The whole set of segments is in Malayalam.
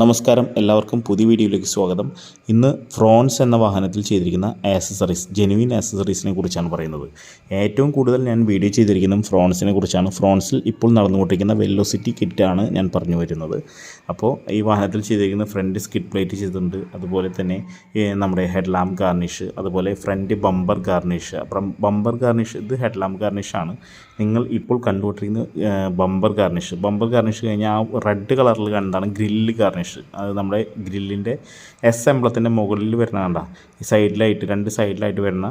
നമസ്കാരം, എല്ലാവർക്കും പുതിയ വീഡിയോയിലേക്ക് സ്വാഗതം. ഇന്ന് ഫ്രോൺസ് എന്ന വാഹനത്തിൽ ചെയ്തിരിക്കുന്ന ആക്സസറീസ്, ജെനുവിൻ ആക്സസറീസിനെ കുറിച്ചാണ് പറയുന്നത്. ഏറ്റവും കൂടുതൽ ഞാൻ വീഡിയോ ചെയ്തിരിക്കുന്നതും ഫ്രോൺസിനെ കുറിച്ചാണ്. ഫ്രോൺസിൽ ഇപ്പോൾ നടന്നുകൊണ്ടിരിക്കുന്ന വെലോസിറ്റി കിറ്റാണ് ഞാൻ പറഞ്ഞു വരുന്നത്. അപ്പോൾ ഈ വാഹനത്തിൽ ചെയ്തിരിക്കുന്ന ഫ്രണ്ട് സ്കിഡ് പ്ലേറ്റ് ചെയ്തിട്ടുണ്ട്. അതുപോലെ തന്നെ നമ്മുടെ ഹെഡ് ലാമ്പ് ഗാർണിഷ്, അതുപോലെ ഫ്രണ്ട് ബമ്പർ ഗാർണിഷ്. ഇത് ഹെഡ് ലാമ്പ് ഗാർണിഷാണ്. നിങ്ങൾ ഇപ്പോൾ കണ്ടുകൊണ്ടിരിക്കുന്നത് ബമ്പർ ഗാർണിഷ് കഴിഞ്ഞാൽ ആ റെഡ് കളറിൽ കണ്ടാണ് ഗ്രില്ല് ഗാർണിഷ്. അത് നമ്മുടെ ഗ്രില്ലിൻ്റെ എസ് എംബ്ലത്തിൻ്റെ മുകളിൽ വരുന്ന കണ്ട ഈ സൈഡിലായിട്ട്, രണ്ട് സൈഡിലായിട്ട് വരുന്ന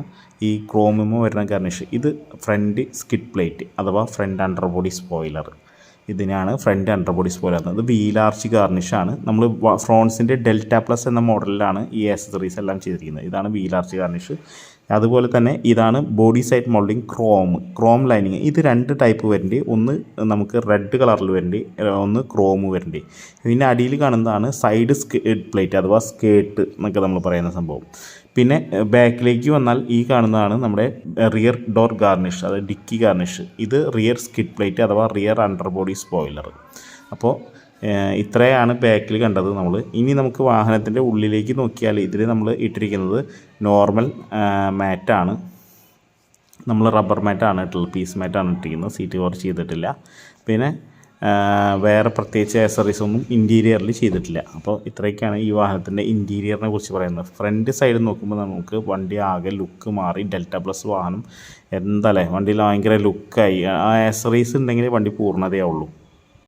ഈ ക്രോമിമോ വരുന്ന ഗാർണിഷ്. ഇത് ഫ്രണ്ട് സ്കിഡ് പ്ലേറ്റ് അഥവാ ഫ്രണ്ട് അണ്ടർ ബോഡി സ്പോയിലർ. ഇതിനാണ് ഫ്രണ്ട് അണ്ടർ ബോഡി സ്പോയിലർ. അത് വീൽ ആർച്ച് ഗാർണിഷാണ്. നമ്മൾ ഫ്രോൺസിൻ്റെ ഡെൽറ്റ പ്ലസ് എന്ന മോഡലിലാണ് ഈ ആക്സസറീസ് എല്ലാം ചെയ്തിരിക്കുന്നത്. ഇതാണ് വീൽ ആർച്ച് ഗാർണിഷ്. അതുപോലെ തന്നെ ഇതാണ് body side moulding Chrome lining. ഇത് രണ്ട് ടൈപ്പ് വരേണ്ടി, ഒന്ന് നമുക്ക് റെഡ് കളറിൽ വരേണ്ടി, ഒന്ന് ക്രോം വരേണ്ടി. പിന്നെ അടിയിൽ കാണുന്നതാണ് സൈഡ് സ്കിഡ് പ്ലേറ്റ് അഥവാ സ്കേർട്ട് എന്നൊക്കെ നമ്മൾ പറയുന്ന സംഭവം. പിന്നെ ബാക്കിലേക്ക് വന്നാൽ ഈ കാണുന്നതാണ് നമ്മുടെ റിയർ ഡോർ ഗാർണിഷ്, അതായത് ഡിക്കി ഗാർണിഷ്. ഇത് റിയർ സ്കിഡ് പ്ലേറ്റ് അഥവാ റിയർ അണ്ടർ ബോഡി സ്പോയിലർ. അപ്പോൾ ഇത്രയാണ് ബാക്കിൽ കണ്ടത് നമ്മൾ. ഇനി നമുക്ക് വാഹനത്തിൻ്റെ ഉള്ളിലേക്ക് നോക്കിയാൽ ഇതിൽ നമ്മൾ ഇട്ടിരിക്കുന്നത് നോർമൽ മാറ്റാണ്. നമ്മൾ റബ്ബർ മാറ്റാണ് ഇട്ടുള്ളത്, പീസ് മാറ്റാണ് ഇട്ടിരിക്കുന്നത്. സീറ്റ് കവർ ചെയ്തിട്ടില്ല. പിന്നെ വേറെ പ്രത്യേകിച്ച് ആക്സസറീസ് ഒന്നും ഇൻറ്റീരിയറിൽ ചെയ്തിട്ടില്ല. അപ്പോൾ ഇത്രയൊക്കെയാണ് ഈ വാഹനത്തിൻ്റെ ഇൻറ്റീരിയറിനെ കുറിച്ച് പറയുന്നത്. ഫ്രണ്ട് സൈഡ് നോക്കുമ്പോൾ നമുക്ക് വണ്ടി ആകെ ലുക്ക് മാറി. ഡെൽറ്റ പ്ലസ് വാഹനം എന്താല്ലേ, വണ്ടിയിൽ ഭയങ്കര ലുക്കായി. ആ ആക്സസറീസ് ഉണ്ടെങ്കിൽ വണ്ടി പൂർണ്ണതയാവുള്ളൂ.